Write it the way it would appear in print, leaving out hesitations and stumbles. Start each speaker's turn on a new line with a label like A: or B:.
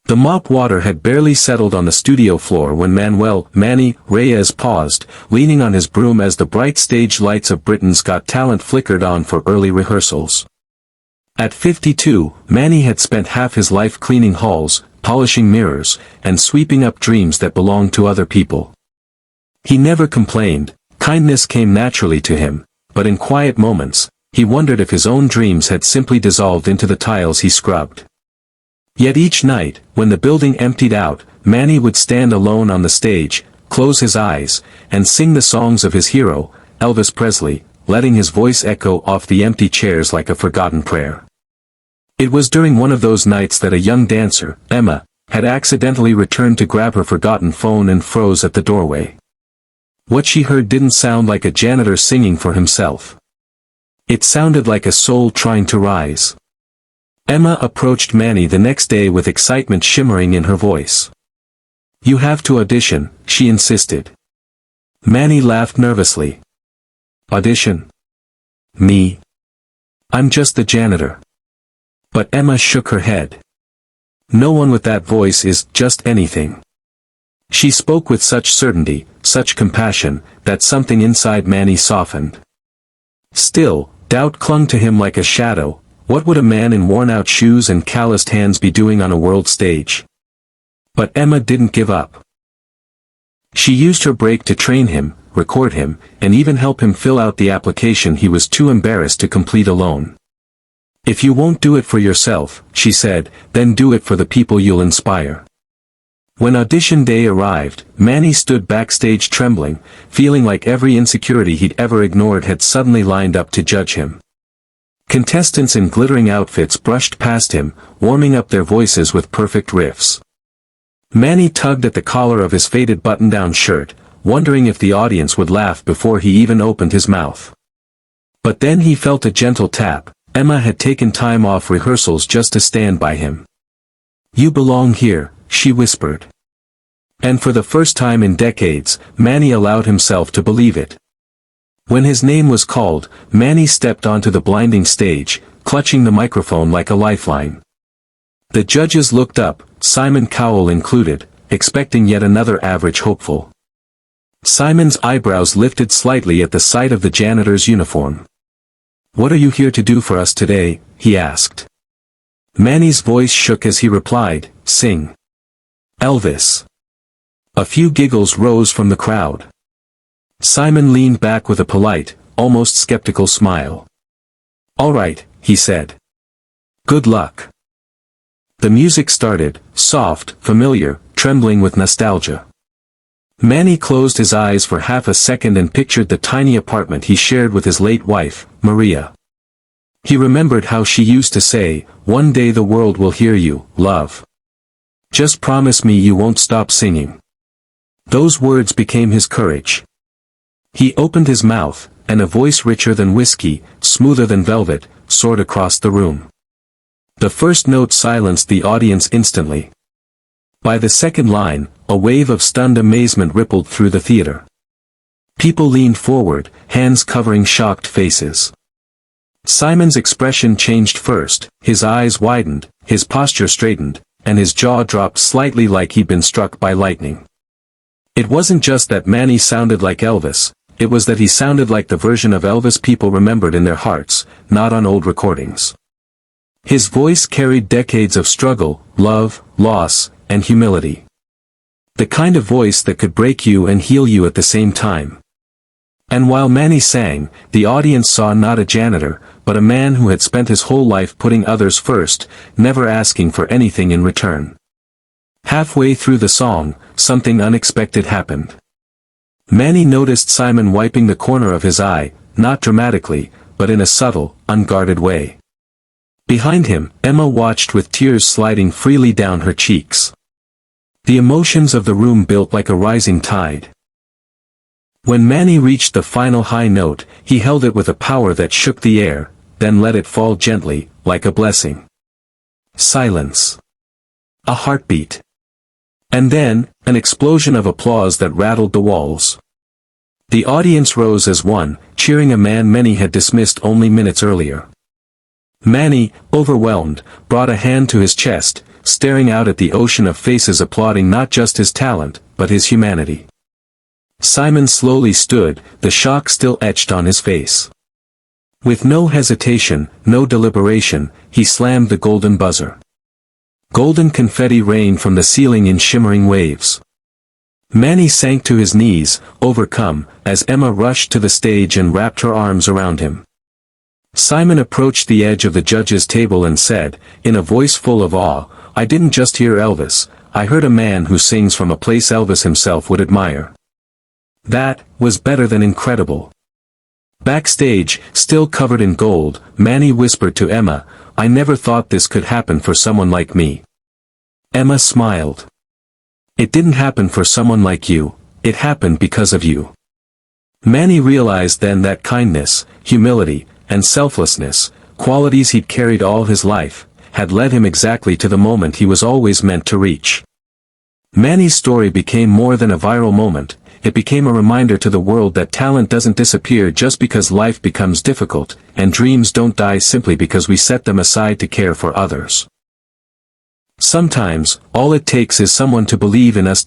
A: The mop water had barely settled on the studio floor when Manny Reyes paused, leaning on his broom as the bright stage lights of Britain's Got Talent flickered on for early rehearsals. At 52, Manny had spent half his life cleaning halls, polishing mirrors, and sweeping up dreams that belonged to other people. He never complained, kindness came naturally to him, but in quiet moments, he wondered if his own dreams had simply dissolved into the tiles he scrubbed. Yet each night, when the building emptied out, Manny would stand alone on the stage, close his eyes, and sing the songs of his hero, Elvis Presley, letting his voice echo off the empty chairs like a forgotten prayer. It was during one of those nights that a young dancer, Emma, had accidentally returned to grab her forgotten phone and froze at the doorway. What she heard didn't sound like a janitor singing for himself. It sounded like a soul trying to rise. Emma approached Manny the next day with excitement shimmering in her voice. "You have to audition," she insisted. Manny laughed nervously. "Audition? Me? I'm just the janitor." But Emma shook her head. "No one with that voice is just anything." She spoke with such certainty, such compassion, that something inside Manny softened. Still, doubt clung to him like a shadow. What would a man in worn-out shoes and calloused hands be doing on a world stage? But Emma didn't give up. She used her break to train him, record him, and even help him fill out the application he was too embarrassed to complete alone. "If you won't do it for yourself," she said, "then do it for the people you'll inspire." When audition day arrived, Manny stood backstage trembling, feeling like every insecurity he'd ever ignored had suddenly lined up to judge him. Contestants in glittering outfits brushed past him, warming up their voices with perfect riffs. Manny tugged at the collar of his faded button-down shirt, wondering if the audience would laugh before he even opened his mouth. But then he felt a gentle tap. Emma had taken time off rehearsals just to stand by him. "You belong here," she whispered. And for the first time in decades, Manny allowed himself to believe it. When his name was called, Manny stepped onto the blinding stage, clutching the microphone like a lifeline. The judges looked up, Simon Cowell included, expecting yet another average hopeful. Simon's eyebrows lifted slightly at the sight of the janitor's uniform. "What are you here to do for us today?" he asked. Manny's voice shook as he replied, "Sing Elvis." A few giggles rose from the crowd. Simon leaned back with a polite, almost skeptical smile. "All right," he said. "Good luck." The music started, soft, familiar, trembling with nostalgia. Manny closed his eyes for half a second and pictured the tiny apartment he shared with his late wife, Maria. He remembered how she used to say, "One day the world will hear you, love. Just promise me you won't stop singing." Those words became his courage. He opened his mouth, and a voice richer than whiskey, smoother than velvet, soared across the room. The first note silenced the audience instantly. By the second line, a wave of stunned amazement rippled through the theater. People leaned forward, hands covering shocked faces. Simon's expression changed first, his eyes widened, his posture straightened, and his jaw dropped slightly like he'd been struck by lightning. It wasn't just that Manny sounded like Elvis, it was that he sounded like the version of Elvis people remembered in their hearts, not on old recordings. His voice carried decades of struggle, love, loss, and humility. The kind of voice that could break you and heal you at the same time. And while Manny sang, the audience saw not a janitor, but a man who had spent his whole life putting others first, never asking for anything in return. Halfway through the song, something unexpected happened. Manny noticed Simon wiping the corner of his eye, not dramatically, but in a subtle, unguarded way. Behind him, Emma watched with tears sliding freely down her cheeks. The emotions of the room built like a rising tide. When Manny reached the final high note, he held it with a power that shook the air, then let it fall gently, like a blessing. Silence. A heartbeat. And then, an explosion of applause that rattled the walls. The audience rose as one, cheering a man many had dismissed only minutes earlier. Manny, overwhelmed, brought a hand to his chest, staring out at the ocean of faces applauding not just his talent, but his humanity. Simon slowly stood, the shock still etched on his face. With no hesitation, no deliberation, he slammed the golden buzzer. Golden confetti rained from the ceiling in shimmering waves. Manny sank to his knees, overcome, as Emma rushed to the stage and wrapped her arms around him. Simon approached the edge of the judges' table and said, in a voice full of awe, "I didn't just hear Elvis, I heard a man who sings from a place Elvis himself would admire." That was better than incredible. Backstage, still covered in gold, Manny whispered to Emma, "I never thought this could happen for someone like me." Emma smiled. "It didn't happen for someone like you, it happened because of you." Manny realized then that kindness, humility, and selflessness, qualities he'd carried all his life, had led him exactly to the moment he was always meant to reach. Manny's story became more than a viral moment. It became a reminder to the world that talent doesn't disappear just because life becomes difficult, and dreams don't die simply because we set them aside to care for others. Sometimes, all it takes is someone to believe in us.